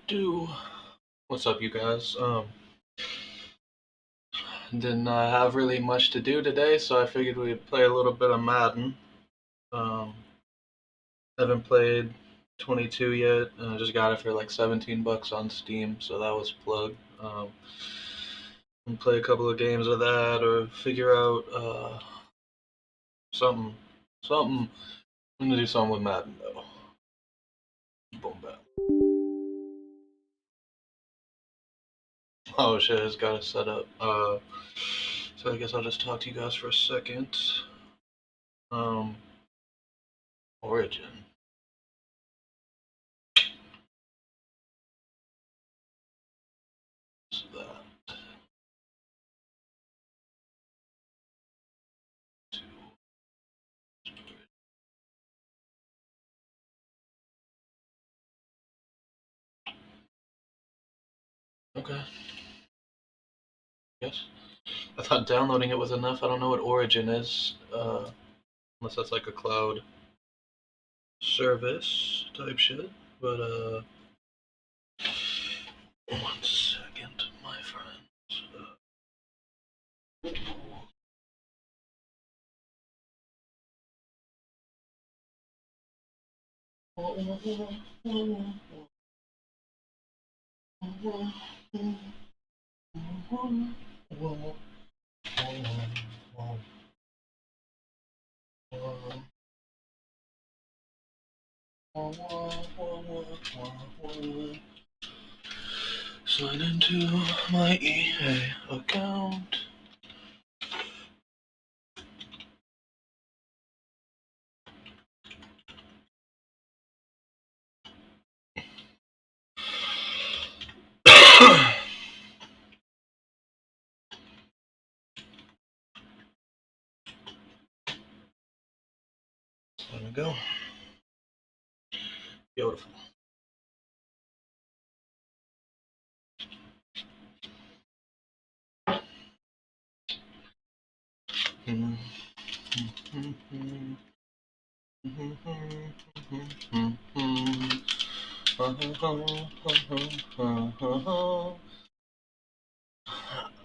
do? What's up, you guys? Didn't have really much to do today, so I figured we'd play a little bit of Madden. Um, haven't played 22 yet, and I just got it for like 17 bucks on Steam, so that was plug. And play a couple of games of that, or figure out something. Something. I'm gonna do something with Madden though. Boom bap. Oh shit, it's got it set up. So I guess I'll just talk to you guys for a second. Um, Origin. So that. Okay. Yes. I thought downloading it was enough. I don't know what Origin is, unless that's like a cloud service type shit. But one second, my friends. Sign into my EA account. There we go. Beautiful.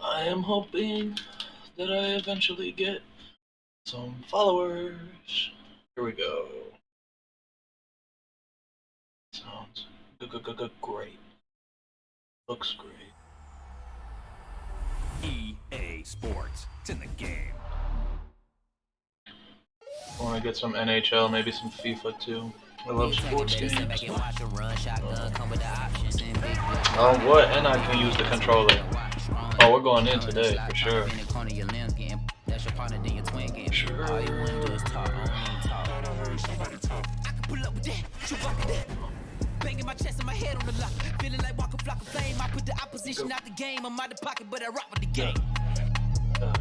I am hoping that I eventually get some followers. Here we go. Sounds great. Looks great. EA Sports. It's in the game. I want to get some NHL, maybe some FIFA too. I love sports games. Oh, what? And I can use the controller. Oh, we're going in today for sure. Sure. Banging my chest and my head on the lock, feeling like walking flock of flame. I put the opposition out the game. I'm out the pocket, but I rock with the game. Yeah.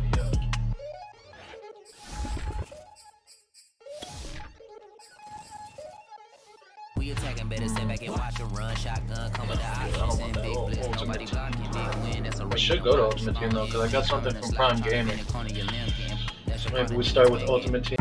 We attacking, better sit back and watch a run. Shotgun come with the options and big blitz. Nobody blocking, big win. That's a I should go to Ultimate Team though, because I got something from Prime Gaming. So maybe we start with Ultimate Team.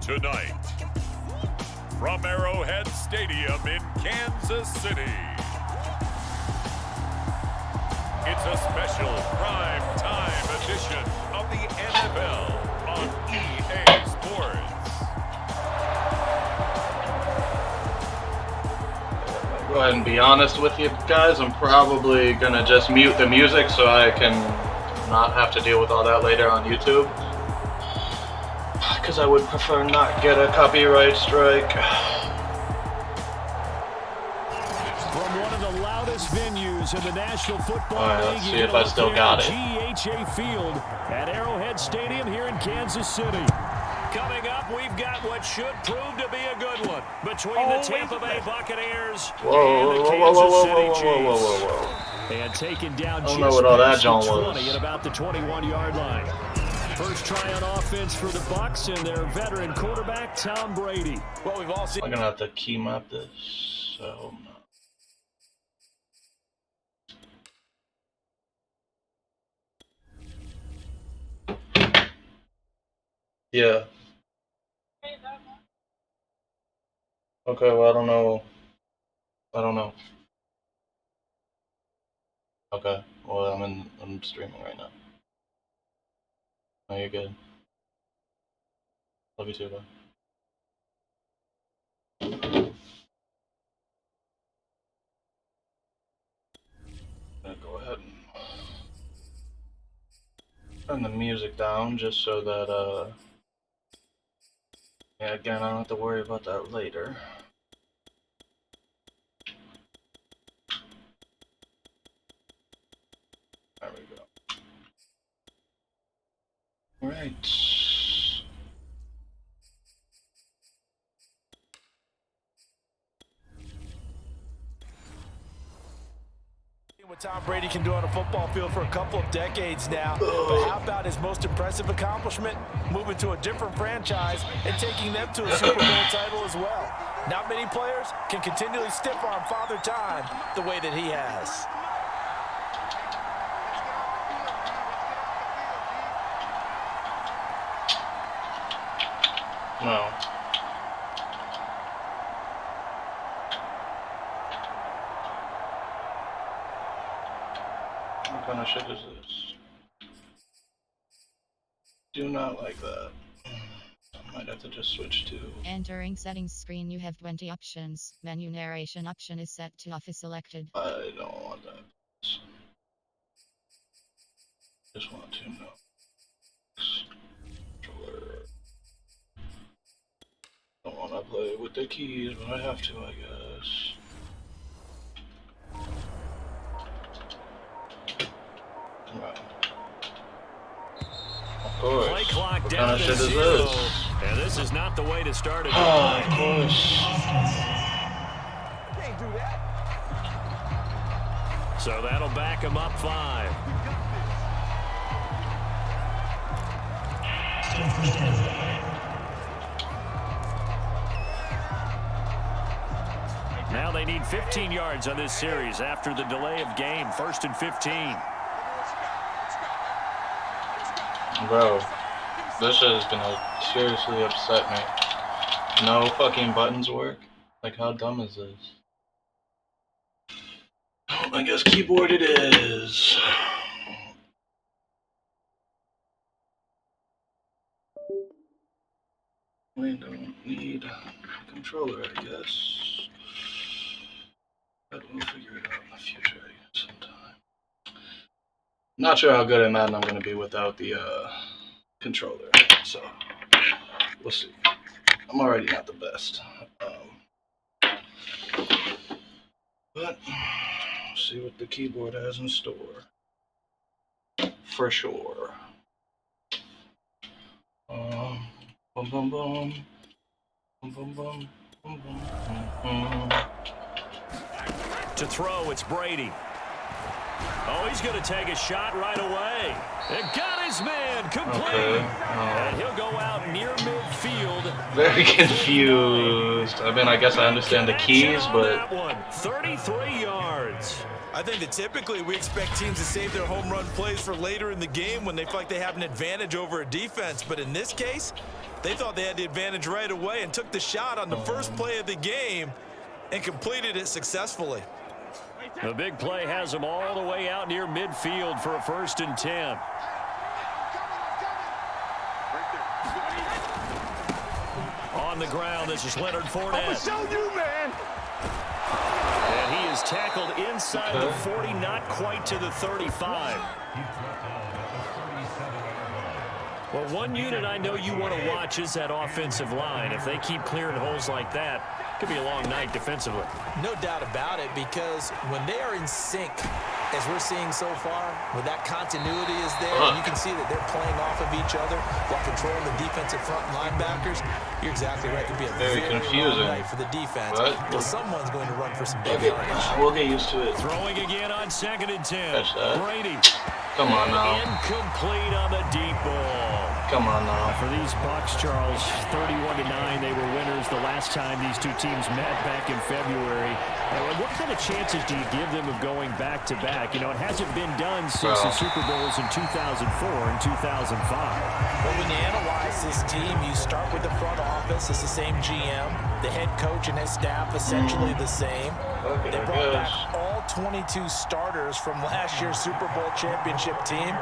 Tonight, from Arrowhead Stadium in Kansas City, it's a special prime time edition of the NFL on EA Sports. go ahead and be honest with you guys. I'm probably gonna just mute the music so I can not have to deal with all that later on YouTube. Because I would prefer not get a copyright strike. From one of the loudest venues in the National Football Alright, League, let's see if I still got it. GHA Field at Arrowhead Stadium here in Kansas City. Coming up, we've got what should prove to be a good one between the Tampa Bay Buccaneers and the Kansas City Chiefs. And taking down just past the 20 at about the 21-yard line. First try on offense for the Bucs and their veteran quarterback, Tom Brady. Well, we've all seen. I'm gonna have to key map this. So. Yeah. Okay, well, I don't know. Okay, well, I'm streaming right now. No, you're good. Love you too, bye. I'm gonna go ahead and turn the music down just so that, yeah, again, I don't have to worry about that later. There we go. Alright. What Tom Brady can do on a football field for a couple of decades now. But how about his most impressive accomplishment? Moving to a different franchise and taking them to a Super Bowl title as well. Not many players can continually stiff-arm Father Time the way that he has. No. What kind of shit is this? Do not like that. I might have to just switch to... Entering settings screen, you have 20 options. Menu narration option is set to off is selected. I don't want that. Just want to know. Controller. Don't want to play with the keys, but I have to, I guess. Right. Of course. Play clock What down kind of shit is 0. this? And this is not the way to start it. Oh, of course. Can't do that. So that'll back him up 5. Now they need 15 yards on this series after the delay of game. 1st and 15. Bro, this shit is gonna seriously upset me. No fucking buttons work? Like, how dumb is this? Oh, I guess keyboard it is. We don't need a controller, I guess. But we'll figure it out in the future, I guess, sometime. Not sure how good at Madden I'm gonna be without the controller, so we'll see. I'm already not the best, but we'll see what the keyboard has in store. For sure. Boom, boom, boom. Boom, boom, boom. Boom, boom, boom. To throw, it's Brady. Oh, he's going to take a shot right away. It got his man complete. Okay. And he'll go out near midfield. Very confused. I mean, I guess I understand the keys, but... That one, 33 yards. I think that typically we expect teams to save their home run plays for later in the game when they feel like they have an advantage over a defense. But in this case, they thought they had the advantage right away and took the shot on the first play of the game and completed it successfully. The big play has them all the way out near midfield for a 1st and 10. On the ground, this is Leonard Fournette. I'm gonna show you, man. And tackled inside the 40, not quite to the 35. Well, one unit I know you want to watch is that offensive line. If they keep clearing holes like that, it could be a long night defensively. No doubt about it, because when they are in sync, as we're seeing so far, when that continuity is there, and you can see that they're playing off of each other while controlling the defensive front linebackers, you're exactly right. It could be a very confusing long night for the defense. Well, someone's going to run for some big yardage. We'll get used to it. Throwing again on 2nd and 10. Brady. Come on now. Incomplete on the deep ball. Come on now. For these Bucs, Charles, 31-9, they were winners the last time these two teams met back in February. What kind of chances do you give them of going back-to-back? You know, it hasn't been done since the Super Bowls in 2004 and 2005. But when you analyze this team, you start with the front office. It's the same GM. The head coach and his staff essentially the same. They brought back all 22 starters from last year's Super Bowl championship team.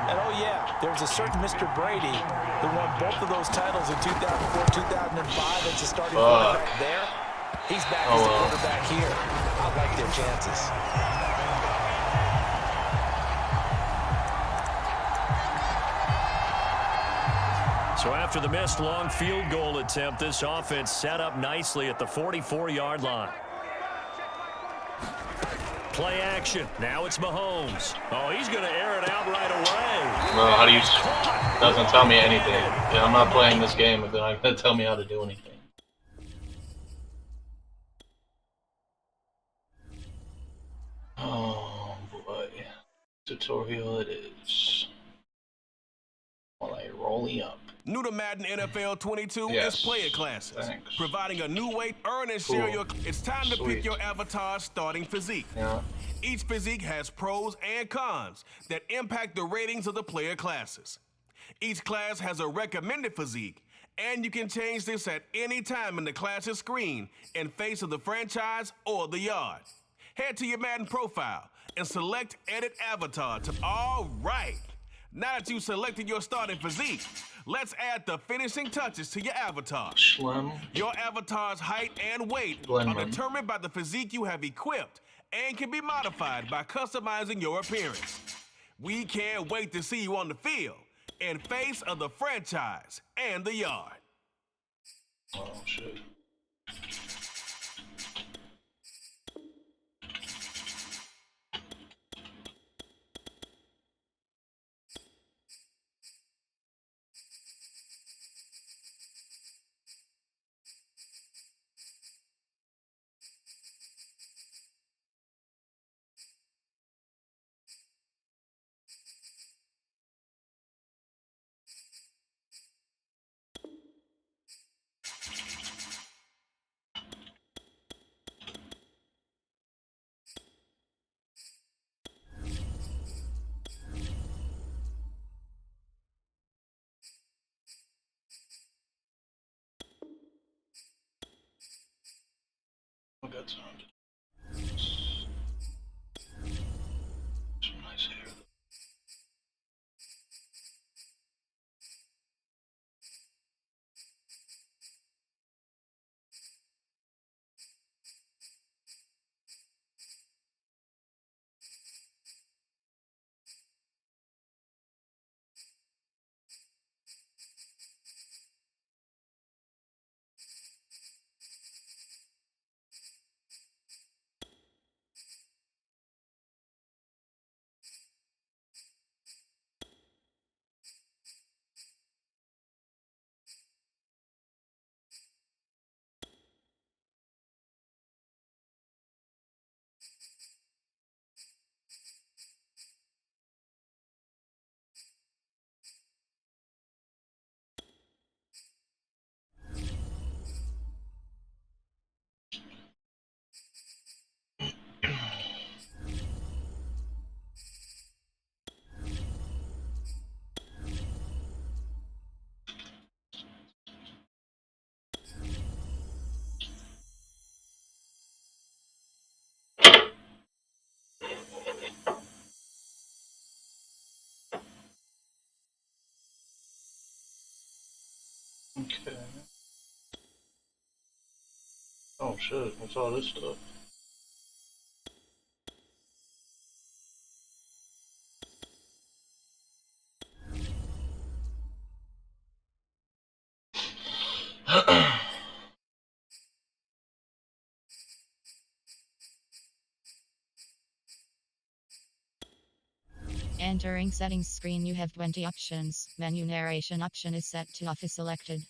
And, oh, yeah, there was a certain Mr. Brady who won both of those titles in 2004, 2005. It's a starting quarterback there. He's back as a quarterback here. I like their chances. So after the missed long field goal attempt, this offense set up nicely at the 44-yard line. Play action. Now it's Mahomes. Oh, he's going to air it out right away. Well, how do you... Doesn't tell me anything. Yeah, I'm not playing this game if they're not going to tell me how to do anything. Oh, boy. Tutorial it is. While I roll up. New to Madden NFL 22 is player classes. Thanks. Providing a new way to earn and share your... It's time to pick your avatar's starting physique. Yeah. Each physique has pros and cons that impact the ratings of the player classes. Each class has a recommended physique, and you can change this at any time in the class's screen in face of the franchise or the yard. Head to your Madden profile and select Edit Avatar to... All right. Now that you've selected your starting physique, let's add the finishing touches to your avatar. Your avatar's height and weight are determined by the physique you have equipped and can be modified by customizing your appearance. We can't wait to see you on the field in face of the franchise and the yard. Oh, shit. Oh, that sounded. Some nice hair. Okay. Oh shit, what's all this stuff? Entering settings screen, you have 20 options. Menu narration option is set to off is selected.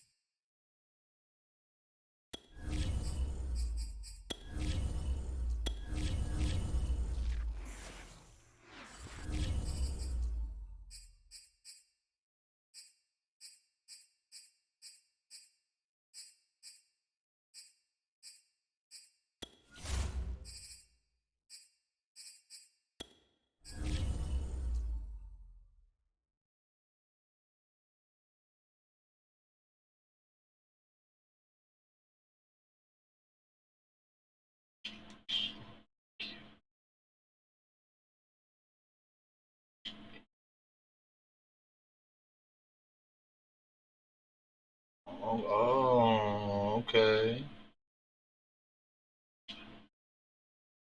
Oh, okay.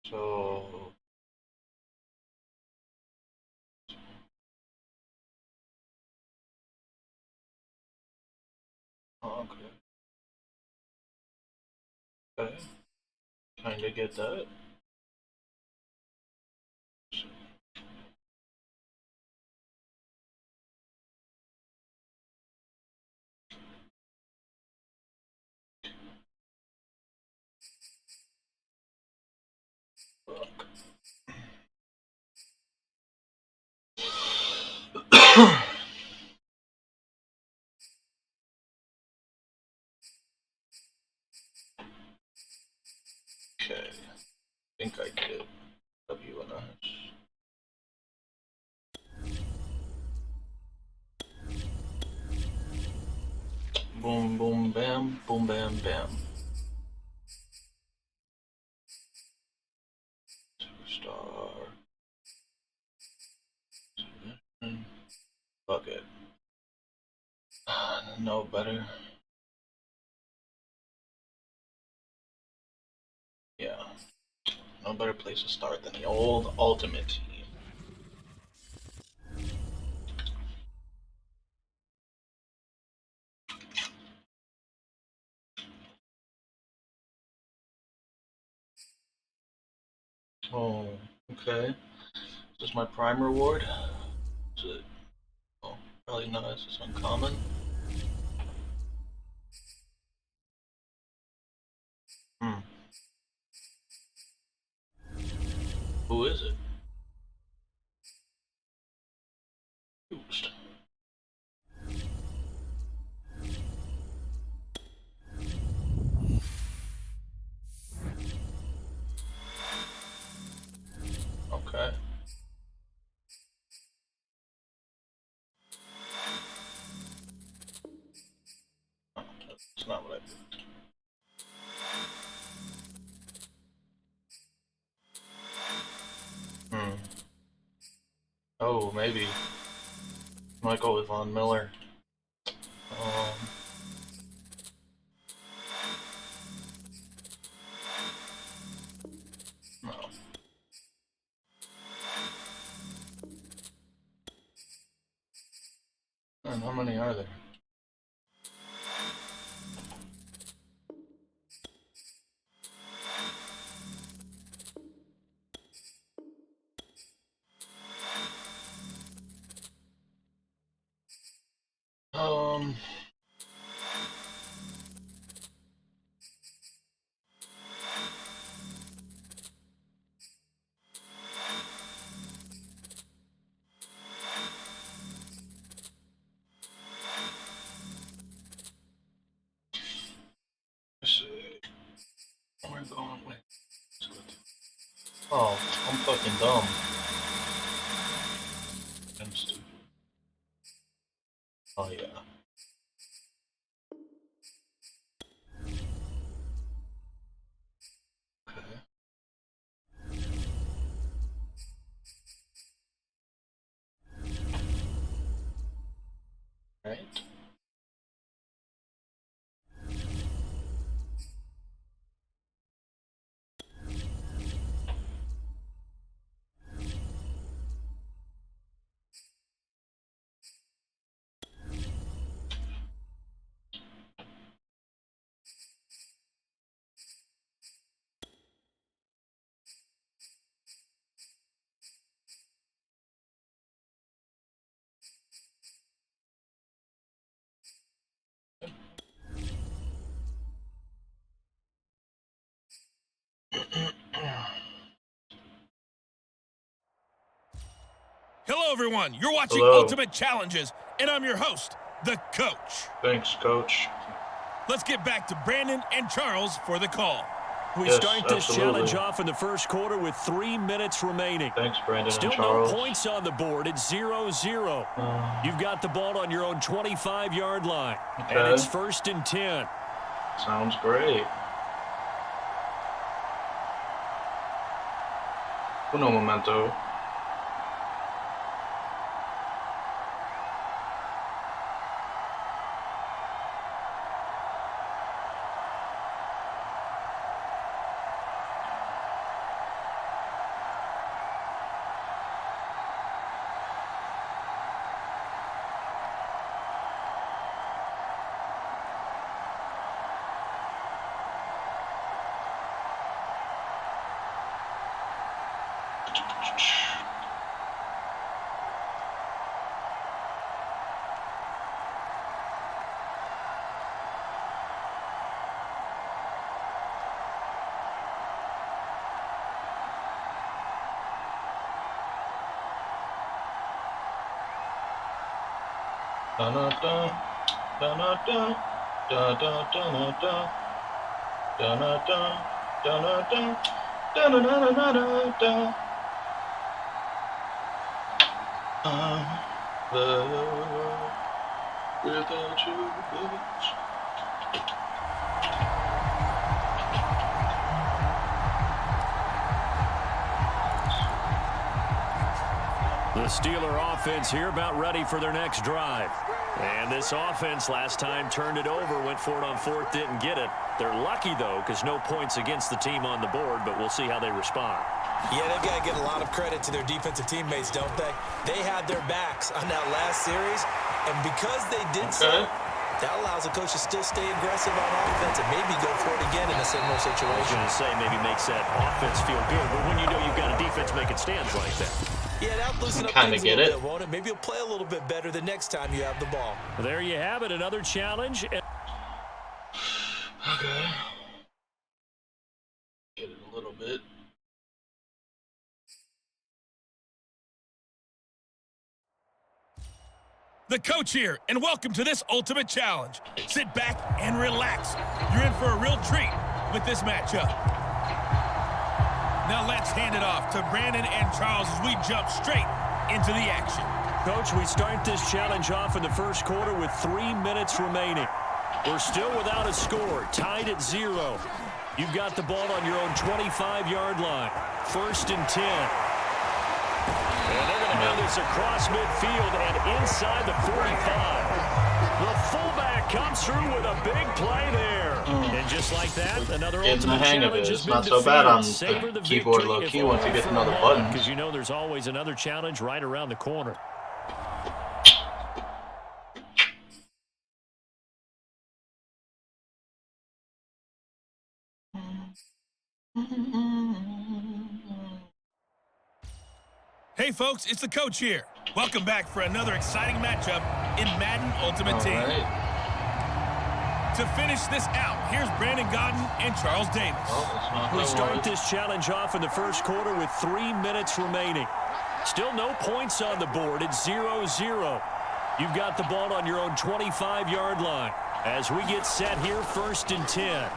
So, okay. Okay. Kinda get that. Okay. I think I get it. W and S. Boom, boom, bam, boom, bam, bam. Superstar. Fuck it. No better. Yeah. No better place to start than the old Ultimate Team. Oh, okay. Is this my prime reward? Is it? Oh, probably not. Is this uncommon? Hmm. Who is it? Oops. Okay. Oh, that's not what I picked. Hmm. Oh, maybe. Might go with Von Miller. Um. No. And how many are there? Um. Let's see. We're going with. Oh, I'm fucking dumb. I'm stupid. Oh yeah. Okay. Right. Hello, everyone. You're watching Hello. Ultimate Challenges, and I'm your host, the Coach. Thanks, Coach. Let's get back to Brandon and Charles for the call. We Yes, start this absolutely. challenge off in the first quarter with 3 minutes remaining. Thanks, Brandon Still and Charles. no points on the board. It's 0-0. You've got the ball on your own 25-yard line. Okay. And it's 1st and 10. Sounds great. Uno momento. Da-na-da, da-na-da, da-da-da-na-da, da-na-da, da-na-da, da-na-na-na-na-da. Without you, bitch. The Steeler offense here about ready for their next drive. And this offense last time turned it over, went for it on 4th, didn't get it. They're lucky, though, because no points against the team on the board, but we'll see how they respond. Yeah, they've got to give a lot of credit to their defensive teammates, don't they? They had their backs on that last series, and because they did so, that allows the coach to still stay aggressive on offense and maybe go for it again in a similar I was situation. going to say maybe makes that offense feel good, but when you know you've got a defense making stands like that. Yeah, that'll loosen up Kinda things get a little it. bit, won't it? Maybe you'll play a little bit better the next time you have the ball. There you have it, another challenge. Okay. Get it a little bit. The Coach here, and welcome to this Ultimate Challenge. Sit back and relax. You're in for a real treat with this matchup. Now let's hand it off to Brandon and Charles as we jump straight into the action. Coach, we start this challenge off in the first quarter with 3 minutes remaining. We're still without a score, tied at 0. You've got the ball on your own 25-yard line. 1st and 10. And they're going to have this across midfield and inside the 45. The fullback comes through with a big play there. And just like that, another Getting the ultimate hang of challenge it. has It's been not so defeated. bad on Savor the keyboard victory, low-key if once you only get to for know the a moment, buttons. because you know there's always another challenge right around the corner. Hey folks, it's the Coach here. Welcome back for another exciting matchup in Madden Ultimate Team. Alright. To finish this out, here's Brandon Godden and Charles Davis. Well, that's not We what I start wanted. this challenge off in the first quarter with 3 minutes remaining. Still no points on the board. It's 0-0. You've got the ball on your own 25-yard line. As we get set here, 1st and 10.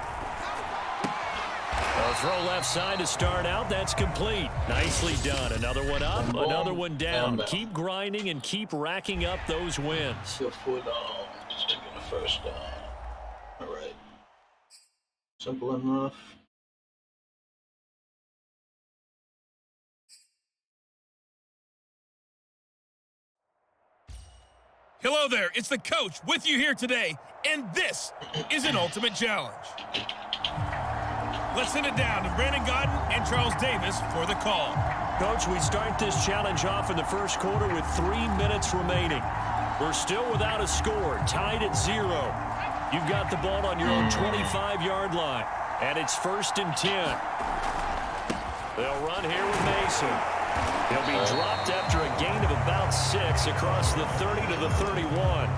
A throw left side to start out. That's complete. Nicely done. Another one up, another one down. Keep grinding and keep racking up those wins. Your foot on. Just taking the first down. Alright. Simple enough. Hello there, it's the Coach with you here today, and this is an Ultimate Challenge. Let's send it down to Brandon Godden and Charles Davis for the call. Coach, we start this challenge off in the first quarter with 3 minutes remaining. We're still without a score, tied at 0. You've got the ball on your own 25-yard line, and it's 1st and 10. They'll run here with Mason. He'll be dropped after a gain of about 6 across the 30 to the 31.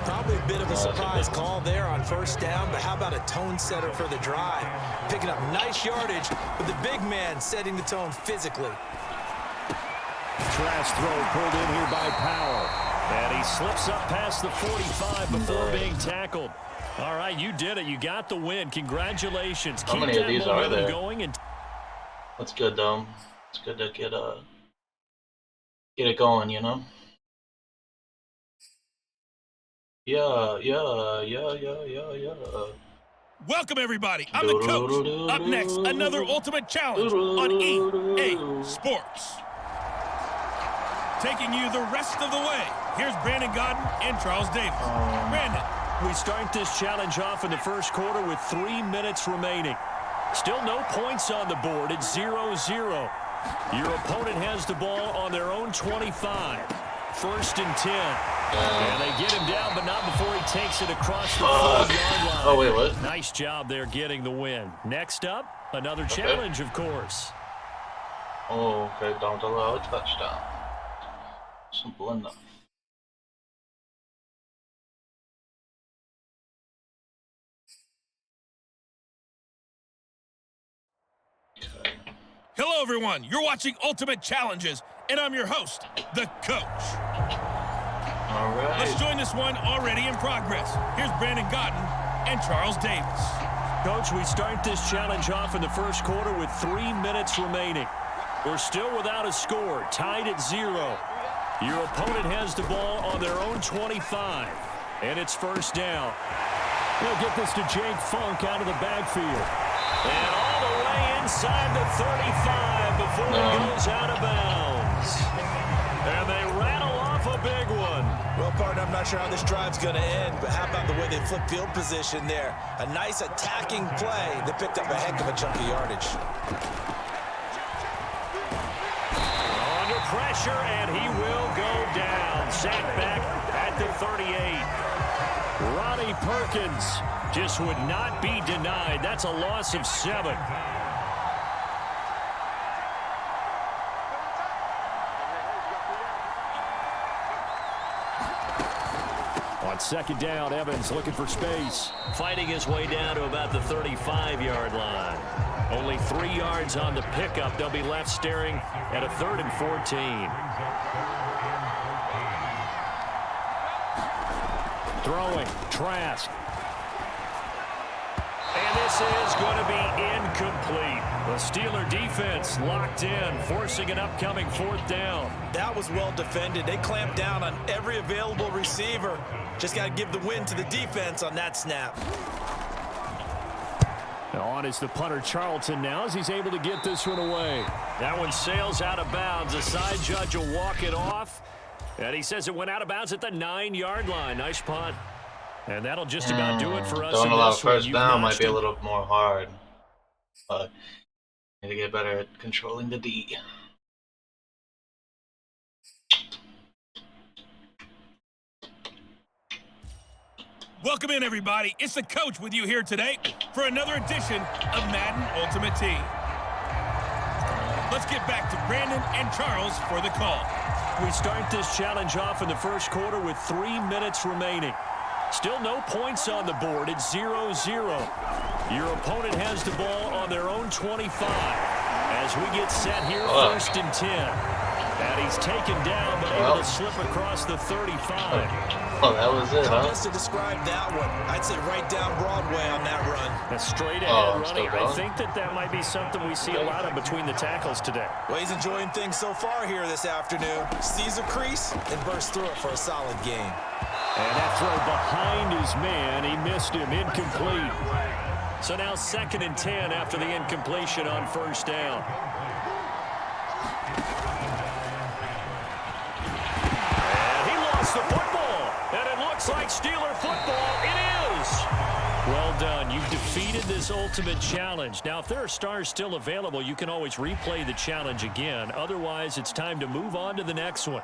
Probably a bit of a surprise call there on 1st down, but how about a tone setter for the drive? Picking up nice yardage with the big man setting the tone physically. Trash throw pulled in here by Powell. And he slips up past the 45 before being tackled. All right, you did it. You got the win. Congratulations. How many of these are there? Going and that's good, though. It's good to get it going, you know? Yeah. Welcome, everybody. I'm the coach. Up next, another Ultimate Challenge on EA Sports. Taking you the rest of the way, here's Brandon Godden and Charles Davis. Brandon. We start this challenge off in the first quarter with 3 minutes remaining. Still no points on the board. It's 0-0. Your opponent has the ball on their own 25. First and 10. And they get him down, but not before he takes it across the 4-yard line. Oh, wait, what? Nice job there getting the win. Next up, another challenge, of course. Oh, okay. Don't allow a touchdown. Simple enough. Okay. Hello, everyone. You're watching Ultimate Challenges, and I'm your host, the coach. All right. Let's join this one already in progress. Here's Brandon Godden and Charles Davis. Coach, we start this challenge off in the first quarter with 3 minutes remaining. We're still without a score, tied at 0. Your opponent has the ball on their own 25, and it's first down. He'll get this to Jake Funk out of the backfield. And all the way inside the 35 before he goes out of bounds. And they rattle off a big one. Well, partner, I'm not sure how this drive's going to end, but how about the way they flip field position there? A nice attacking play that picked up a heck of a chunk of yardage. Under pressure, and he will go down. Sacked back at the 38. Ronnie Perkins just would not be denied. That's a loss of 7. On second down, Evans looking for space. Fighting his way down to about the 35-yard line. Only 3 yards on the pickup. They'll be left staring at a 3rd and 14. Throwing, Trask. And this is going to be incomplete. The Steeler defense locked in, forcing an upcoming 4th down. That was well defended. They clamped down on every available receiver. Just got to give the win to the defense on that snap. On is the punter Charlton now as he's able to get this one away. That one sails out of bounds. The side judge will walk it off. And he says it went out of bounds at the 9-yard line. Nice punt. And that'll just about do it for us. Don't in allow this one. first down might be a little more hard. But need to get better at controlling the D. Welcome in, everybody. It's the coach with you here today for another edition of Madden Ultimate Team. Let's get back to Brandon and Charles for the call. We start this challenge off in the first quarter with 3 minutes remaining. Still no points on the board. It's 0-0. Your opponent has the ball on their own 25. As we get set here, first and 10. And he's taken down, but able to slip across the 35. Oh, that was it, huh? Best to describe that one. I'd say right down Broadway on that run. A straight ahead running. I think that might be something we see a lot of between the tackles today. Well, he's enjoying things so far here this afternoon. Sees a crease and bursts through it for a solid gain. And that throw behind his man, he missed him, incomplete. So now 2nd and 10 after the incompletion on first down. And he lost the football. And it looks like Steeler football. It is. Well done. You've defeated this ultimate challenge. Now, if there are stars still available, you can always replay the challenge again. Otherwise, it's time to move on to the next one.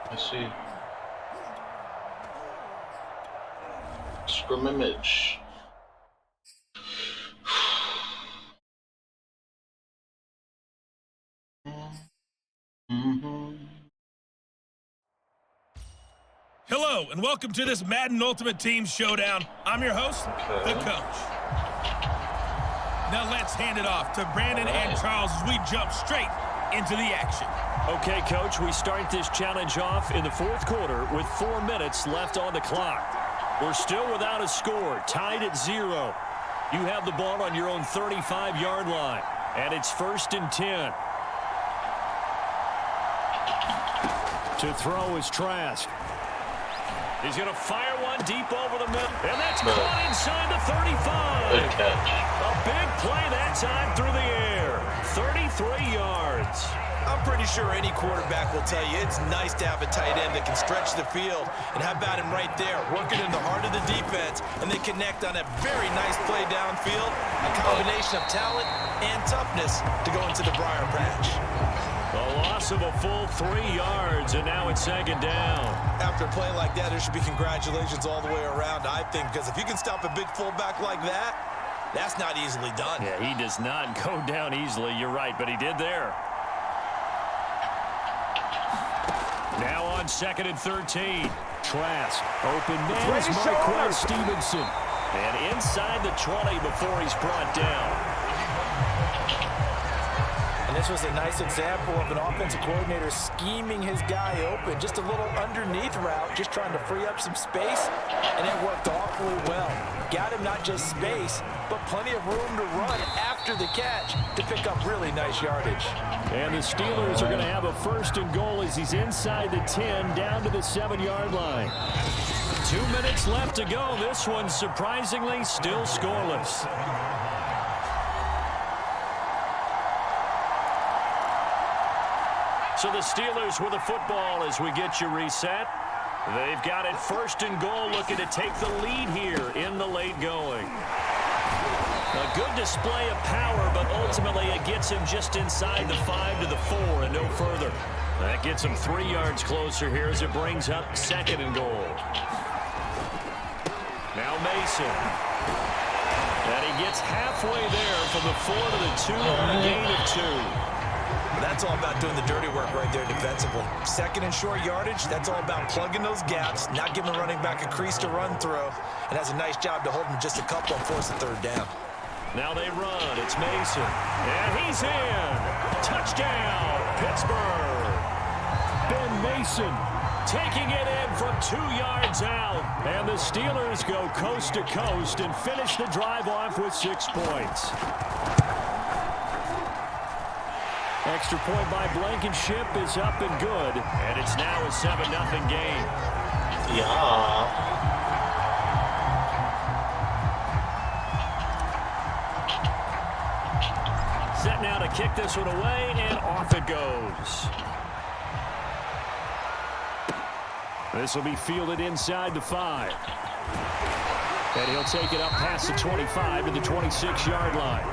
I see. Scrimmage. Hello, and welcome to this Madden Ultimate Team Showdown. I'm your host, the coach. Now let's hand it off to Brandon and Charles as we jump straight into the action. Okay, Coach, we start this challenge off in the fourth quarter with 4 minutes left on the clock. We're still without a score, tied at 0. You have the ball on your own 35-yard line, and it's 1st and 10. To throw is Trask. He's going to fire one deep over the middle, and that's caught inside the 35. Good catch. A big play that time through the air. 33 yards. I'm pretty sure any quarterback will tell you it's nice to have a tight end that can stretch the field. And how about him right there, working in the heart of the defense, and they connect on a very nice play downfield. A combination of talent and toughness to go into the briar patch. A loss of a full 3 yards, and now it's 2nd down. After a play like that, there should be congratulations all the way around, I think, because if you can stop a big fullback like that, that's not easily done. Yeah, he does not go down easily. You're right, but he did there. Now on 2nd and 13. Trask. Open man is Marquez Stevenson. And inside the 20 before he's brought down. And this was a nice example of an offensive coordinator scheming his guy open. Just a little underneath route, just trying to free up some space, and it worked awfully well. Got him not just space, but plenty of room to run after the catch to pick up really nice yardage. And the Steelers are going to have a 1st and goal as he's inside the 10, down to the 7-yard line. 2 minutes left to go. This one, surprisingly, still scoreless. So the Steelers with the football as we get you reset. They've got it 1st and goal, looking to take the lead here in the late going. A good display of power, but ultimately it gets him just inside the 5 to the 4 and no further. That gets him 3 yards closer here as it brings up 2nd and goal. Now Mason. And he gets halfway there from the 4 to the 2 on a gain of 2. That's all about doing the dirty work right there defensively. 2nd and short yardage, that's all about plugging those gaps, not giving the running back a crease to run through, and has a nice job to hold him just a couple and force the 3rd down. Now they run. It's Mason. And he's in. Touchdown, Pittsburgh. Ben Mason taking it in from 2 yards out. And the Steelers go coast to coast and finish the drive off with 6 points. Extra point by Blankenship is up and good. And it's now a 7-0 game. Yeah. Set now to kick this one away, and off it goes. This will be fielded inside the 5. And he'll take it up past the 25 to the 26-yard line.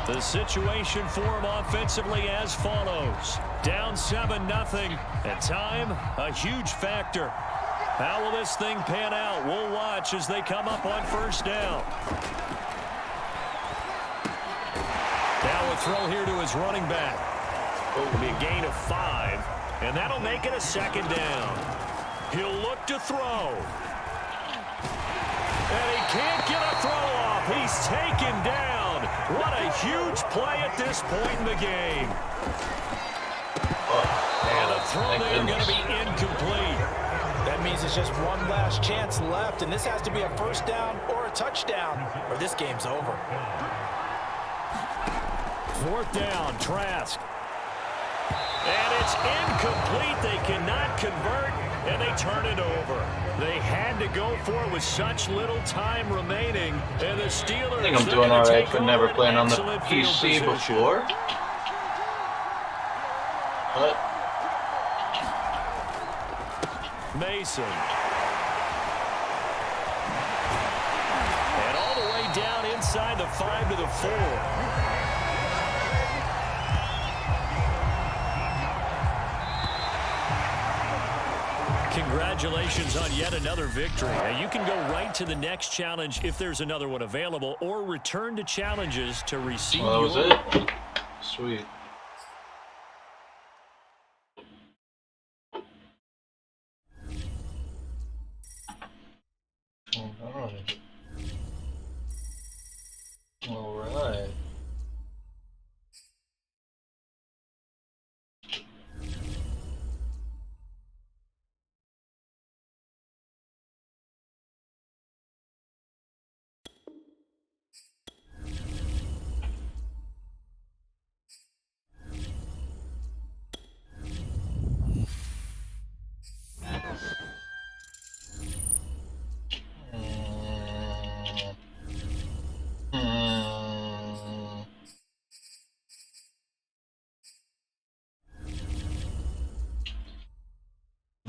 The situation for him offensively as follows. Down 7-0. At time, a huge factor. How will this thing pan out? We'll watch as they come up on 1st down. Now a throw here to his running back. It'll be a gain of 5, and that'll make it a 2nd down. He'll look to throw. And he can't get a throw off. He's taken down. What a huge play at this point in the game. And the throw there going to be incomplete. That means it's just one last chance left, and this has to be a 1st down or a touchdown, or this game's over. 4th down, Trask. And it's incomplete. They cannot convert, and they turn it over. They had to go for it with such little time remaining, and the Steelers... I think I'm doing all right for never playing on the PC before. What? Mason. And all the way down inside the 5 to the 4. Congratulations on yet another victory. Now you can go right to the next challenge if there's another one available, or return to challenges to receive Well, that was it. Sweet.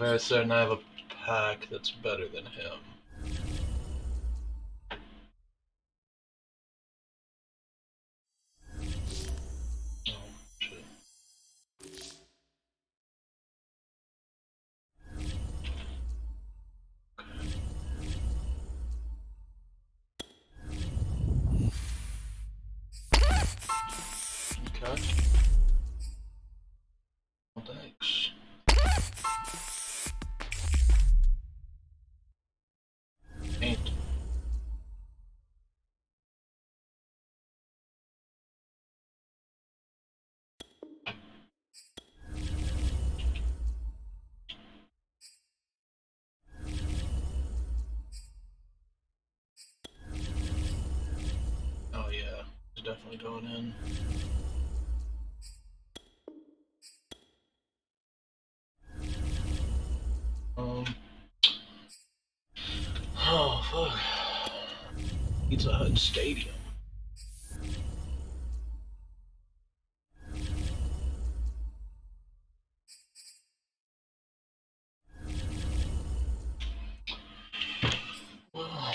very certain I have a pack that's better than him. Oh, shit. Okay. Well, thanks. Ain't. Oh yeah, it's definitely going in. Oh fuck. Pizza Hut Stadium. Wow.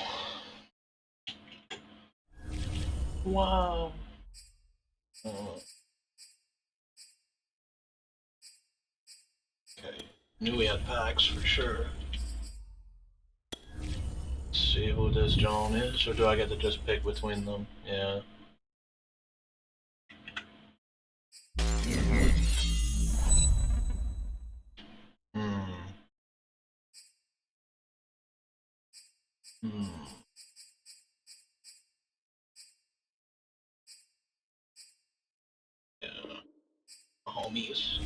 Wow. Okay. Knew we had packs for sure. Let's see who this John is, or do I get to just pick between them? Yeah. Hmm. Hmm. Yeah. Homies.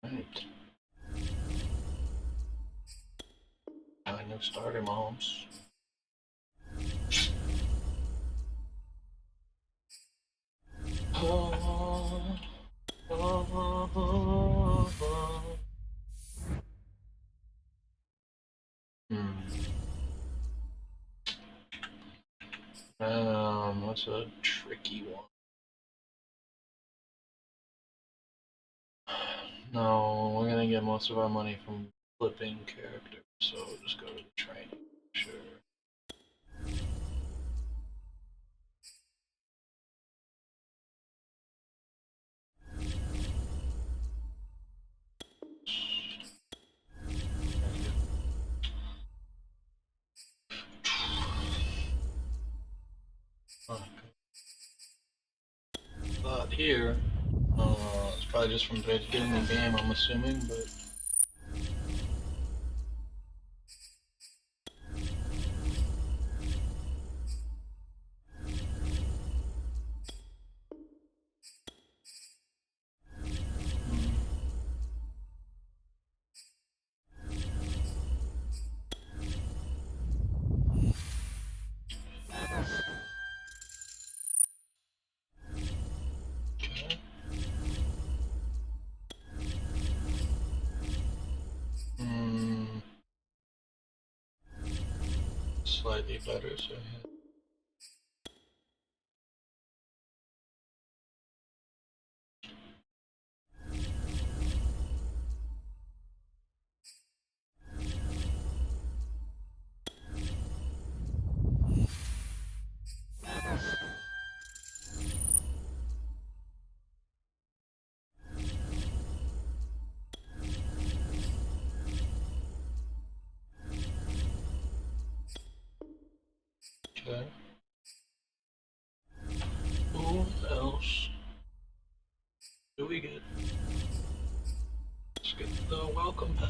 Right. I know starter moms. Oh, oh, oh, oh. What's a tricky one? No, we're gonna get most of our money from flipping characters, so we'll just go to the training. Sure. But here, it's probably just from getting the game, I'm assuming, but. Okay. Slightly better, so yeah. Okay. Who else do we get? Let's get the welcome pack.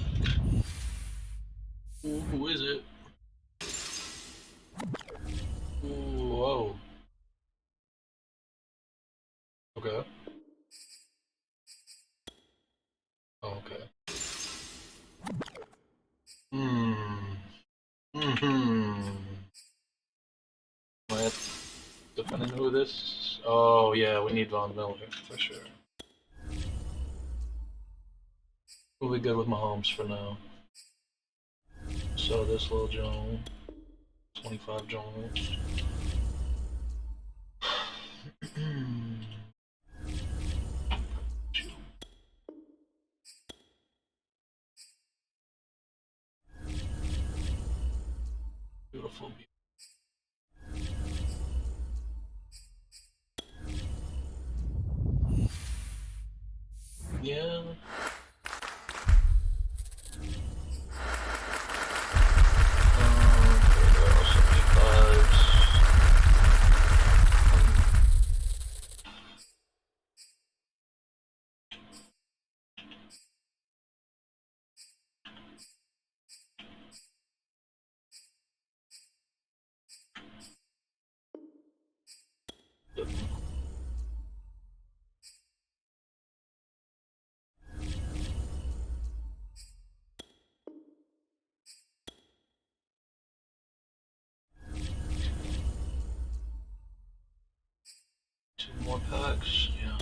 Ooh, who is it? Ooh, whoa. Okay. Oh, okay. Hmm. Hmm. Well, depending who this. Oh yeah, we need Von Miller for sure. We'll be good with Mahomes for now. So this little Jones, 25 Jones. beautiful. Yeah. Two more packs, yeah.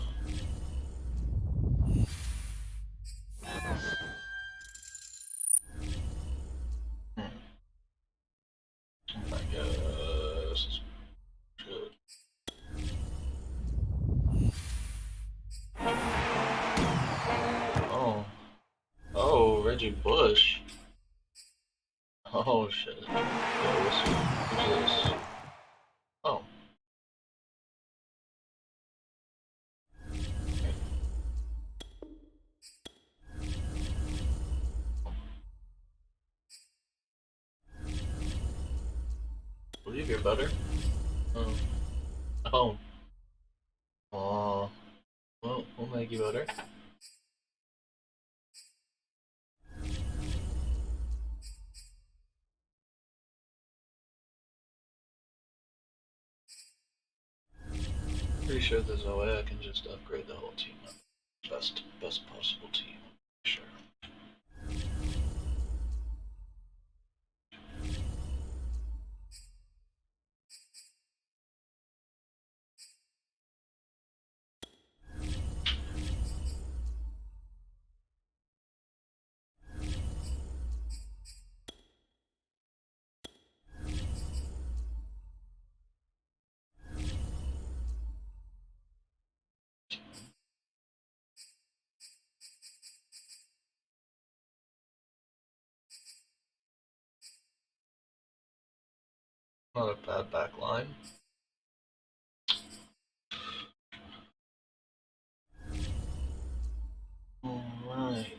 I guess. Good. Oh. Oh, Reggie Bush. Oh shit. Who's this? Oh. Will you get better? Oh. Oh. Oh. Well, we'll make you better. Pretty sure there's a way I can just upgrade the whole team. Best possible team. Sure. Not a bad back line. Alright.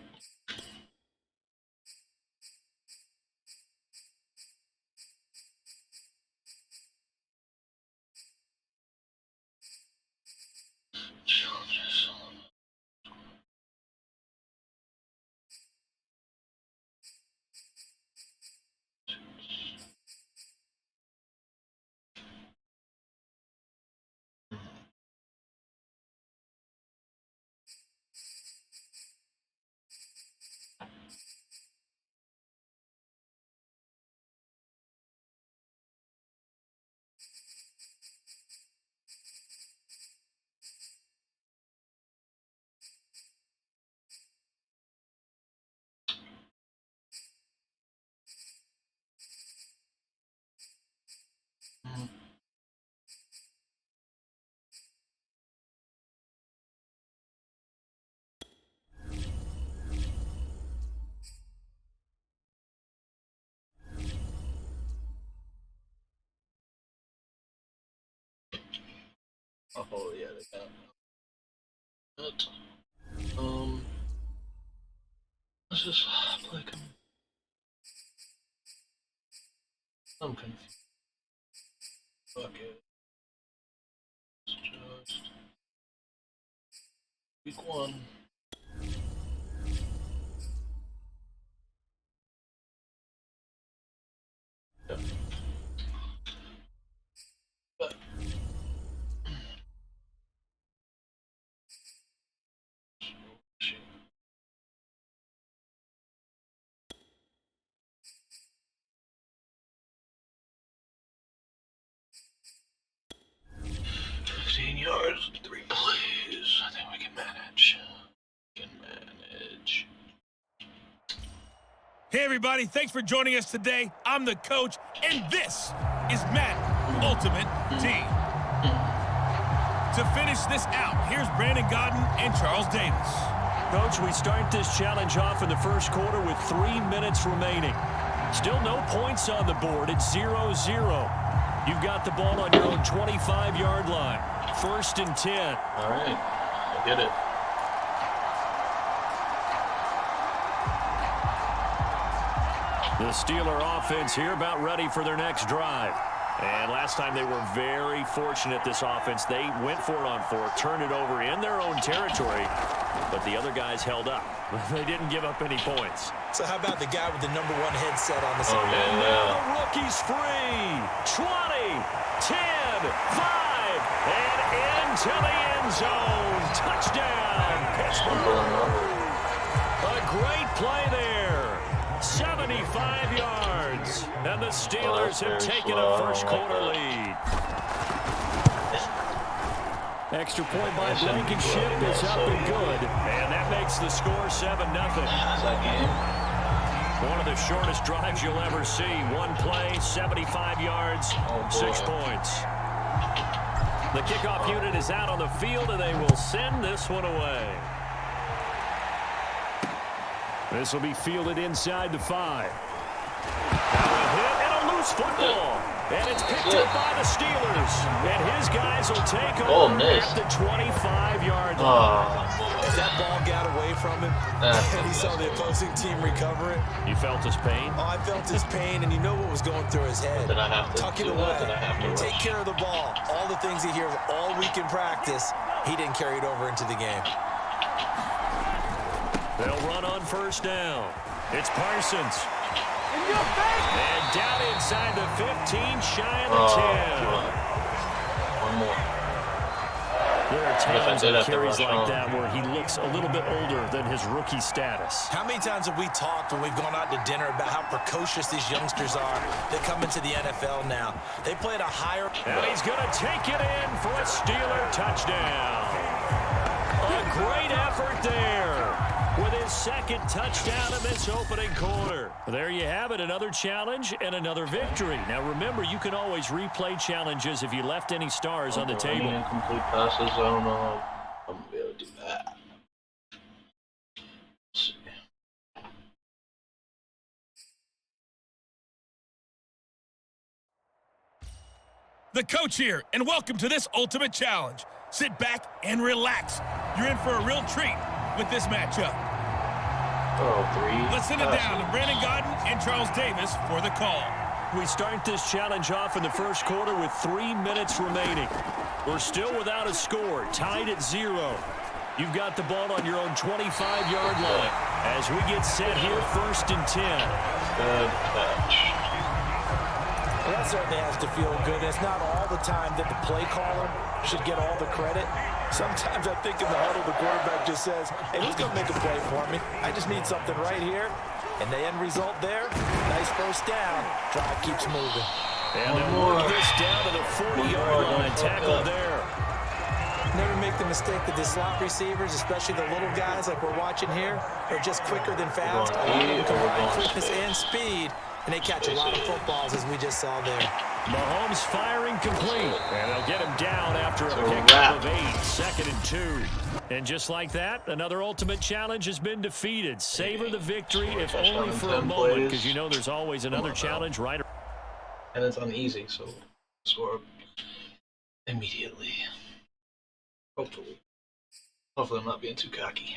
Oh yeah, they got it. Let's just play. I'm confused. Fuck it. It's just week 1. Yep. But shit. 15 yards, 3 plays. I think we can manage. Hey, everybody. Thanks for joining us today. I'm the coach, and this is Madden Ultimate Team. To finish this out, here's Brandon Godden and Charles Davis. Coach, we start this challenge off in the first quarter with 3 minutes remaining. Still no points on the board. It's 0-0. You've got the ball on your own 25-yard line. 1st and 10. All right, I get it. The Steeler offense here about ready for their next drive. And last time they were very fortunate, this offense. They went for it on 4th, turned it over in their own territory, but the other guys held up. They didn't give up any points. So how about the guy with the #1 headset on the side? Oh, yeah. The rookie's free. 20, 10, 5, and into the end zone. Touchdown, Pittsburgh. A great play there. 75 yards. And the Steelers have taken a first-quarter lead. Extra point by Blankenship is up and good. And that makes the score 7-0. One of the shortest drives you'll ever see. One play, 75 yards, 6 points. The kickoff unit is out on the field, and they will send this one away. This will be fielded inside the 5. Now a hit and a loose football. And it's picked up by the Steelers. And his guys will take over at the 25-yard line. As that ball got away from him, and he saw the opposing team recover it. You felt his pain? Oh, I felt his pain, and you know what was going through his head. Did I have to Tuck it do away. that? Did I have to Take rush? care of the ball. All the things he hears all week in practice, he didn't carry it over into the game. They'll run on 1st down. It's Parsons. And down inside the 15, shy of the 10. One more. There are times did on have to carries rush like home. that where he looks a little bit older than his rookie status. How many times have we talked when we've gone out to dinner about how precocious these youngsters are that come into the NFL now? They play at a higher... And he's going to take it in for a Steeler touchdown. A great effort there with his 2nd touchdown in this opening quarter. There you have it, another challenge and another victory. Now remember, you can always replay challenges if you left any stars on the table. Incomplete passes, I don't know how I'm going to be able to do that. Let's see. The coach here, and welcome to this ultimate challenge. Sit back and relax. You're in for a real treat with this matchup. Oh, 3. Let's send it down to Brandon Gaudin and Charles Davis for the call. We start this challenge off in the first quarter with 3 minutes remaining. We're still without a score, tied at 0. You've got the ball on your own 25-yard line. As we get set here, 1st and 10. Good catch. Well, that certainly has to feel good. It's not all the time that the play caller should get all the credit. Sometimes I think in the huddle, the quarterback just says, hey, who's going to make a play for me? I just need something right here. And the end result there, nice 1st down. Drive keeps moving. And they'll work this down to the 40-yard line. Tackle there. Never make the mistake that the slot receivers, especially the little guys like we're watching here, are just quicker than fast. They combine quickness and speed, and they catch a lot of footballs, as we just saw there. Mahomes firing complete. And they'll get him down after a pickup of 8. 2nd and 2. And just like that, another ultimate challenge has been defeated. Savor the victory, if only for a moment, because you know there's always another challenge right around. And it's on easy, so score immediately. Hopefully. Hopefully I'm not being too cocky.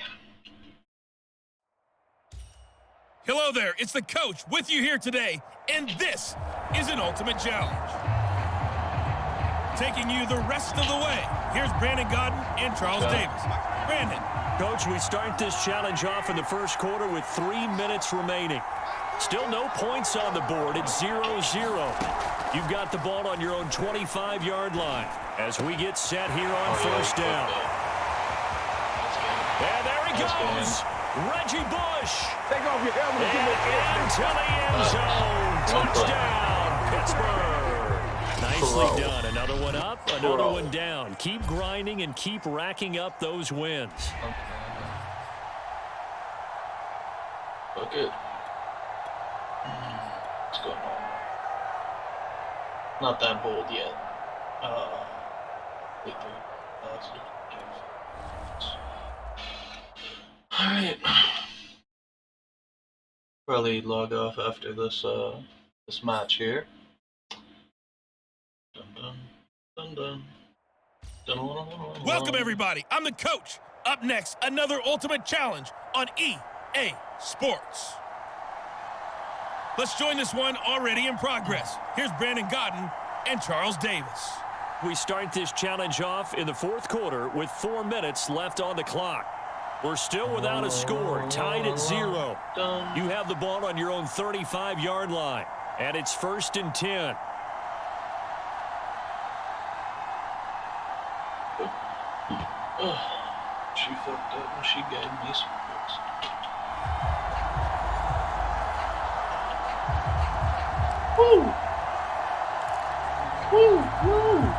Hello there, it's the coach with you here today, and this is an ultimate challenge. Taking you the rest of the way, here's Brandon Gaudin and Charles Davis. Brandon. Coach, we start this challenge off in the first quarter with 3 minutes remaining. Still no points on the board. It's 0-0. You've got the ball on your own 25-yard line as we get set here on 1st down. And there he goes. Reggie Bush. Take off your helmet and Into the end zone. Touchdown, Pittsburgh. Nicely done. Another one up, another one down. Keep grinding and keep racking up those wins. Look it. What's going on? Not that bold yet. Alright. probably log off after this this match here. Dun, dun, dun, dun. Welcome, everybody. I'm the coach. Up next, another Ultimate Challenge on EA Sports. Let's join this one already in progress. Here's Brandon Godden and Charles Davis. We start this challenge off in the fourth quarter with 4 minutes left on the clock. We're still without a score, tied at 0. You have the ball on your own 35-yard line, and it's 1st and 10. She fucked up when she gave me some books. Woo! Woo! Woo!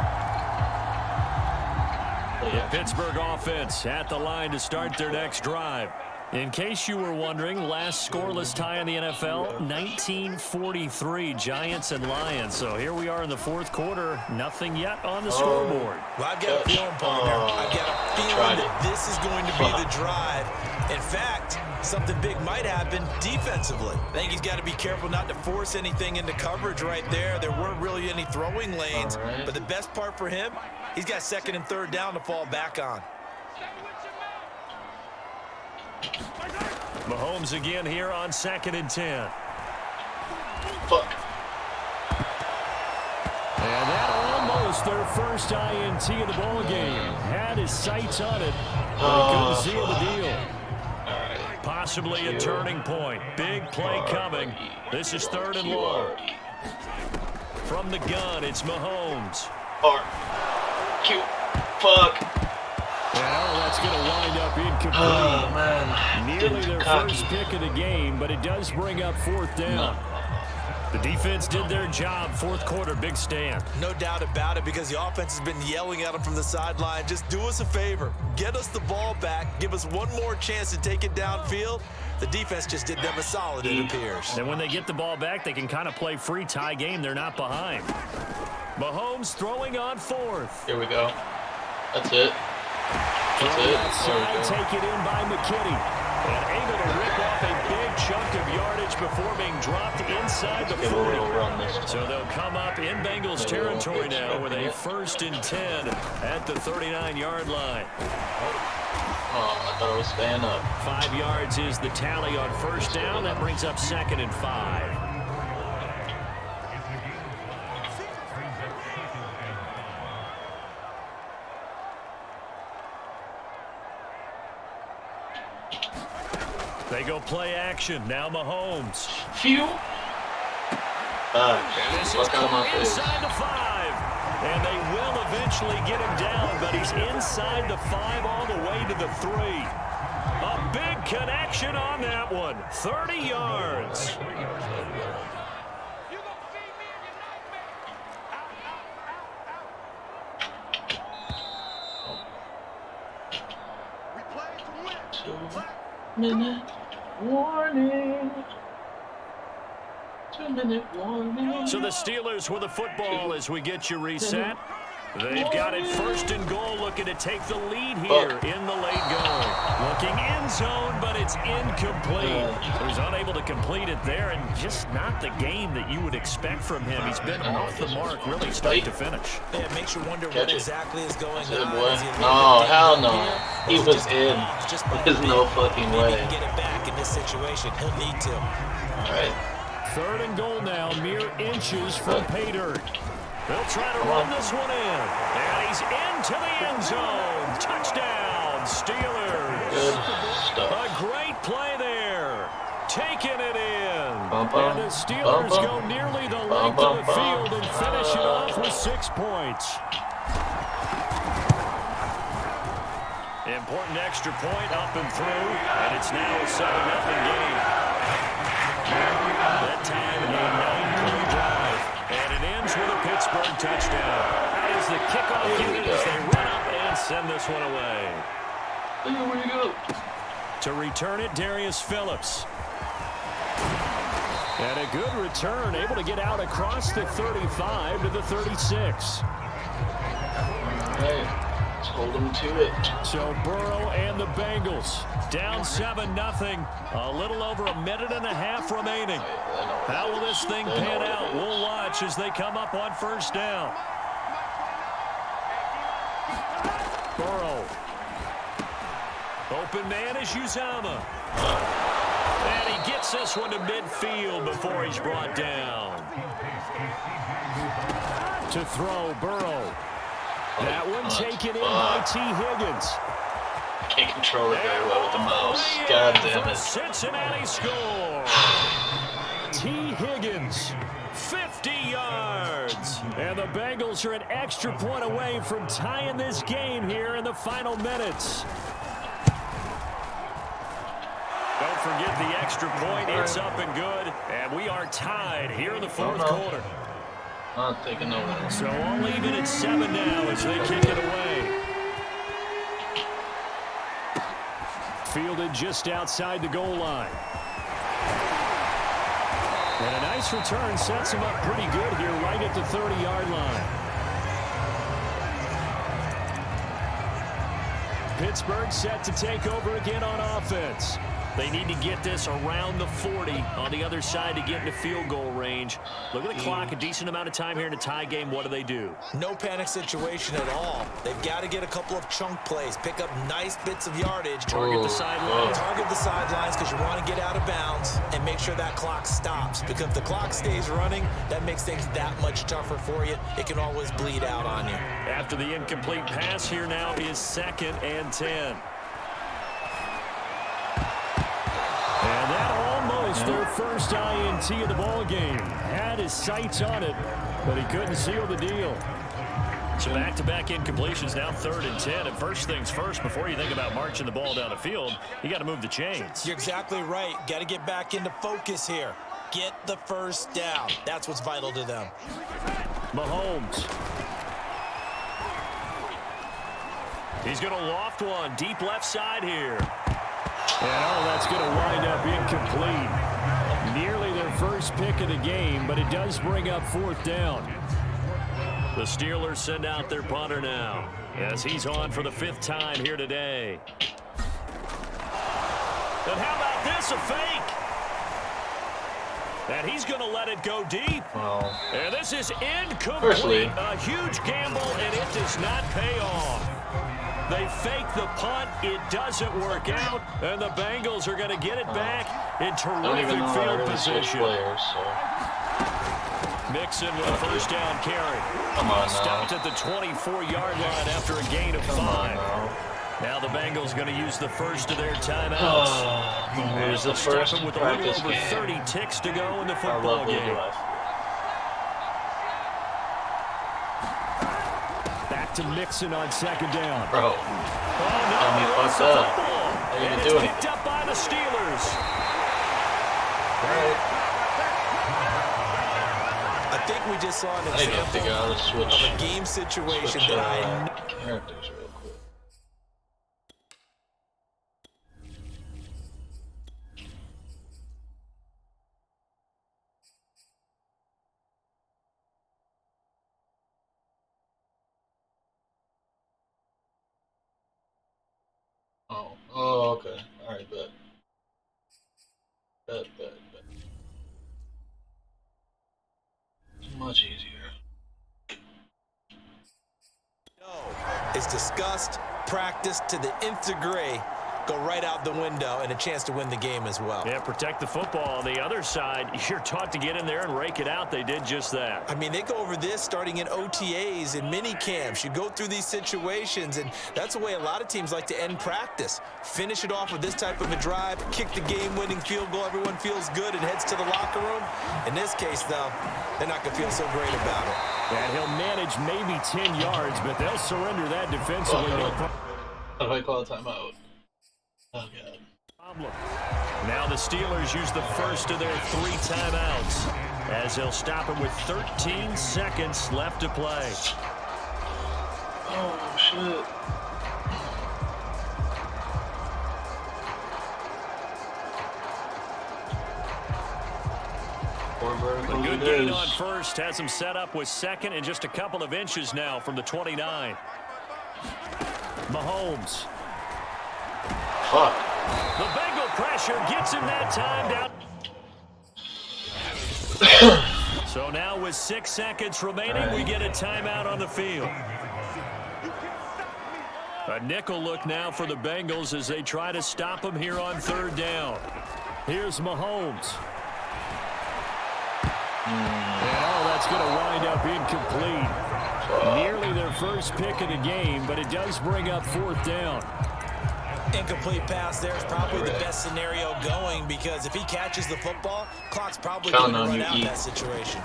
The Pittsburgh offense at the line to start their next drive. In case you were wondering, last scoreless tie in the NFL, 1943, Giants and Lions. So here we are in the fourth quarter, nothing yet on the scoreboard. Well, I've got a feeling, partner. I've got a feeling that this is going to be the drive. In fact, something big might happen defensively. I think he's got to be careful not to force anything into coverage right there. There weren't really any throwing lanes. But the best part for him, he's got 2nd and 3rd down to fall back on. Mahomes again here on 2nd and 10. Fuck. And that almost their first INT of the ball game. Had his sights on it, but he couldn't seal the deal. Possibly a turning point. Big play coming. This is 3rd and long. From the gun, it's Mahomes. Cute. Fuck. Well, that's going to wind up incomplete. Oh, man. Nearly their first pick of the game, but it does bring up 4th down. The defense did their job. 4th quarter, big stand. No doubt about it, because the offense has been yelling at them from the sideline. Just do us a favor. Get us the ball back. Give us one more chance to take it downfield. The defense just did them a solid, it appears. And when they get the ball back, they can kind of play free tie game. They're not behind. Mahomes throwing on 4th. Here we go. That's it. That's it. Outside, take it in by McKinney. And able to rip off a big chunk of yardage before being dropped inside the 40. So they'll come up in Bengals territory now with a 1st and 10 at the 39-yard line. Oh, I thought I was staying up. 5 yards is the tally on 1st down. That brings up 2nd and 5. They go play action. Now Mahomes. Phew. And this is inside the 5. And they will eventually get him down, but he's inside the 5 all the way to the 3. A big connection on that one. 30 yards. Minute warning. 2-minute warning. So the Steelers with the football as we get you reset. They've got it 1st and goal, looking to take the lead here in the late going. Looking end zone, but it's incomplete. So he's unable to complete it there, and just not the game that you would expect from him. He's been off the mark, really start to finish. Yeah, it makes you wonder what exactly is going on. No, hell no. He was in. There's no fucking way. He can get it back in this situation. He'll need to. All right. 3rd and goal now, mere inches from pay dirt. They'll try to run this one in. And he's into the end zone. Touchdown, Steelers. Good stuff. A great play there. Taking it in. And the Steelers go nearly the length of the field and finish it off with 6 points. Important extra point up and through. And it's now a 7-0 game. That time, a 9-play drive. And it ends with a Pittsburgh touchdown. That is the kickoff unit as they run up and send this one away. Where you go? To return it, Darius Phillips. And a good return, able to get out across the 35 to the 36. Hey. Let's hold them to it. So Burrow and the Bengals down 7-0. A little over a minute and a half remaining. How will this thing pan out? We'll watch as they come up on first down. Burrow. Open man is Uzama. And he gets this one to midfield before he's brought down. To throw, Burrow. That one taken in by T. Higgins. Can't control it very well with the mouse. God damn it. Cincinnati score. T. Higgins, 50 yards. And the Bengals are an extra point away from tying this game here in the final minutes. Don't forget the extra point. It's up and good. And we are tied here in the fourth quarter. Not taking over. So I'll leave it at 7 now as they kick it away. Fielded just outside the goal line. And a nice return sets him up pretty good here right at the 30-yard line. Pittsburgh set to take over again on offense. They need to get this around the 40 on the other side to get into field goal range. Look at the clock, a decent amount of time here in a tie game. What do? No panic situation at all. They've got to get a couple of chunk plays, pick up nice bits of yardage. Target the sidelines. Target the sidelines because you want to get out of bounds and make sure that clock stops. Because if the clock stays running, that makes things that much tougher for you. It can always bleed out on you. After the incomplete pass, here now is 2nd and 10. And that almost their first INT of the ball game. Had his sights on it, but he couldn't seal the deal. So back-to-back incompletions, now 3rd and 10. And first things first, before you think about marching the ball down the field, you got to move the chains. You're exactly right. Got to get back into focus here. Get the first down. That's what's vital to them. Mahomes. He's going to loft one deep left side here. And that's going to wind up incomplete. Nearly their first pick of the game, but it does bring up 4th down. The Steelers send out their punter now as he's on for the 5th time here today. And how about this, a fake? And he's going to let it go deep. Well, and this is incomplete. A huge gamble, and it does not pay off. They fake the punt. It doesn't work out. And the Bengals are going to get it back in terrific field position. Players, so. Mixon with a first down carry. Come on now. Stopped at the 24-yard line after a gain of 5. Now the Bengals going to use the first of their timeouts. Here's the first with a little over 30 ticks to go in the football game. To Mixon on 2nd down. Bro. Oh, no. Fucked up. How you gonna do it? Picked up by the Steelers. Right. I think we just saw an example of a game situation that characters real quick. Oh, okay. All right, bet. It's much easier. is discussed, practiced to the nth degree, go right out the window, and a chance to win the game as well. Yeah, protect the football. On the other side, you're taught to get in there and rake it out. They did just that. I mean, they go over this starting in OTAs and mini camps. You go through these situations, and that's the way a lot of teams like to end practice. Finish it off with this type of a drive, kick the game-winning field goal. Everyone feels good and heads to the locker room. In this case, though, they're not going to feel so great about it. And he'll manage maybe 10 yards, but they'll surrender that defensively. How do I call a timeout? Oh, God. Problem. Now the Steelers use the first of their 3 timeouts as they'll stop him with 13 seconds left to play. Oh, shit. A good gain on first has him set up with second and just a couple of inches now from the 29. Mahomes. Fuck. The Bengal pressure gets him that time down. So now with 6 seconds remaining, we get a timeout on the field. A nickel look now for the Bengals as they try to stop him here on 3rd down. Here's Mahomes. And that's going to wind up incomplete. Nearly their first pick of the game, but it does bring up 4th down. Incomplete pass there is probably the best scenario going because if he catches the football, clock's probably going to run out in that situation.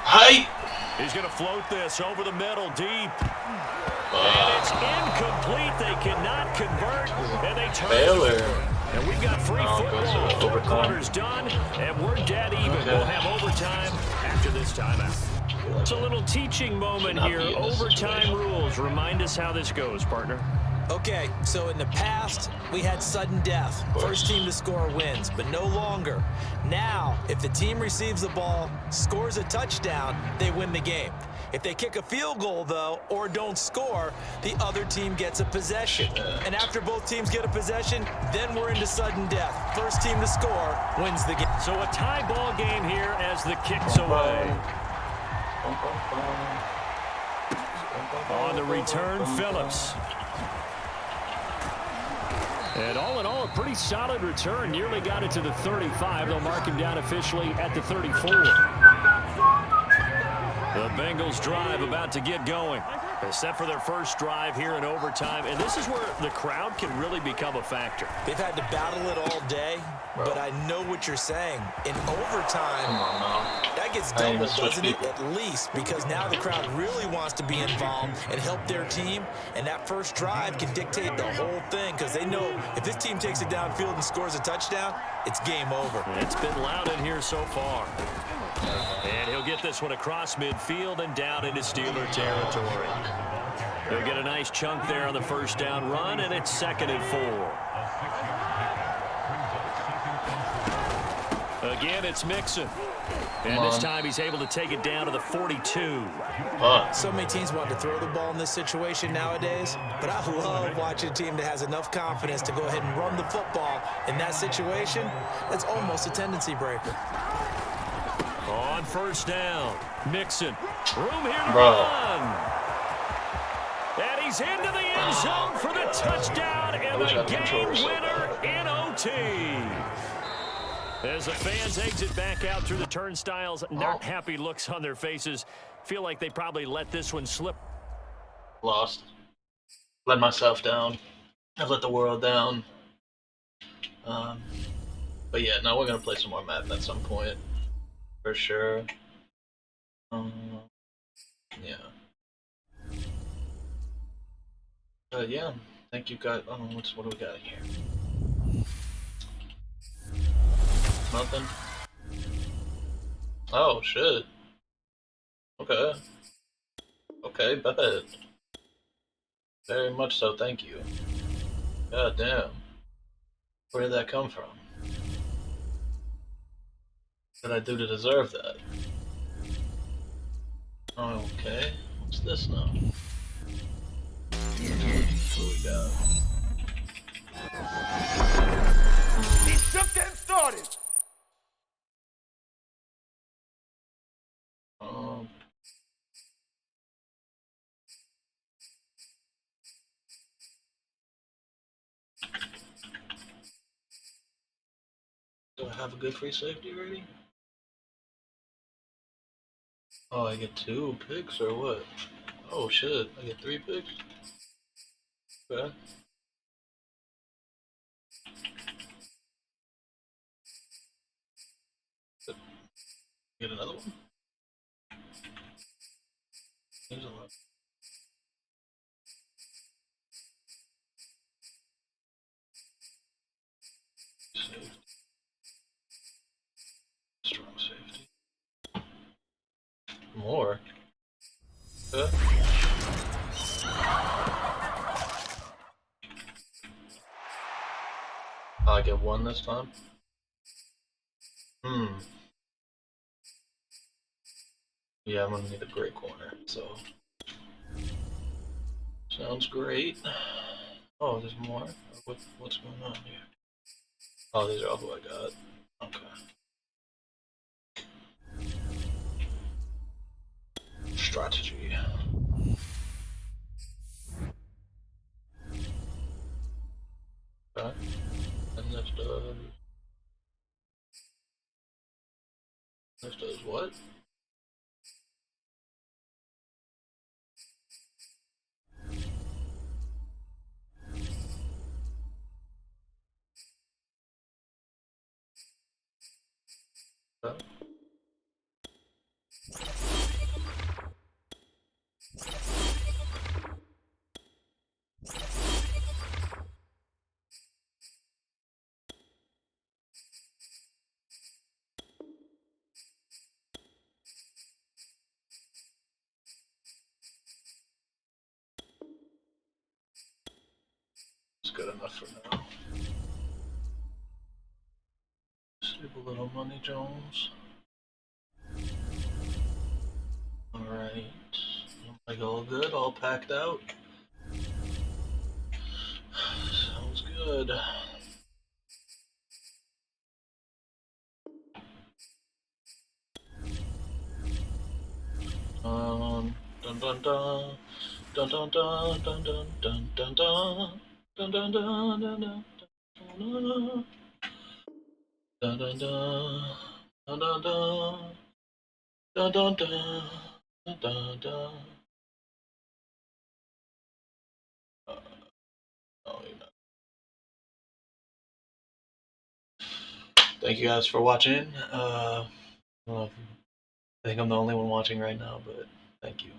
Hi. He's going to float this over the middle deep. And it's incomplete. They cannot convert, and they turn it. And we've got free football. 4 quarters done, and we're dead even. We'll have overtime after this timeout. It's a little teaching moment here. Overtime rules. Remind us how this goes, partner. Okay, so in the past, we had sudden death. First team to score wins, but no longer. Now, if the team receives the ball, scores a touchdown, they win the game. If they kick a field goal, though, or don't score, the other team gets a possession. And after both teams get a possession, then we're into sudden death. First team to score wins the game. So a tie ball game here as the kick's away. On the return, Phillips. And all in all, a pretty solid return. Nearly got it to the 35. They'll mark him down officially at the 34. The Bengals drive about to get going. They set for their first drive here in overtime. And this is where the crowd can really become a factor. They've had to battle it all day, but I know what you're saying. In overtime, that gets doubled, doesn't it? At least, because now the crowd really wants to be involved and help their team. And that first drive can dictate the whole thing because they know if this team takes it downfield and scores a touchdown, it's game over. It's been loud in here so far. And he'll get this one across midfield and down into Steeler territory. He'll get a nice chunk there on the first down run, and it's 2nd and 4. Again, it's Mixon. And this time he's able to take it down to the 42. So many teams want to throw the ball in this situation nowadays, but I love watching a team that has enough confidence to go ahead and run the football. In that situation, that's almost a tendency breaker. On first down, Mixon. Room here to run. And he's into the end zone for the touchdown and the game winner in OT. As the fans exit back out through the turnstiles, not happy looks on their faces. Feel like they probably let this one slip. Lost. Let myself down. I've let the world down. But yeah, now we're going to play some more Madden at some point. For sure. Yeah. Yeah. Thank you guys. What do we got here? Nothing. Oh shit. Okay. Okay, bet. Very much so. Thank you. God damn. Where did that come from? What did I do to deserve that? Okay. What's this now? What do we got? He's just getting started. Do I have a good free safety rating? Oh, I get 2 picks or what? Oh shit, I get 3 picks? Okay. Get another one? There's a lot. Safety. Strong safety. More? I get 1 this time? Yeah, I'm gonna need a great corner, so. Sounds great. Oh, there's more? What's going on here? Oh, these are all who I got. Okay. Strategy. Okay. And this does what? Okay. It's good enough for now. Save a little money, Jones. Alright. Like all good, all packed out. Sounds good. Dun dun dun. Dun dun dun dun dun dun dun dun. Dun dun dun dun dun dun. Dun dun dun. Dun dun dun. Dun dun dun. Dun dun dun. Oh, you're not. Thank you guys for watching. I think I'm the only one watching right now, but thank you.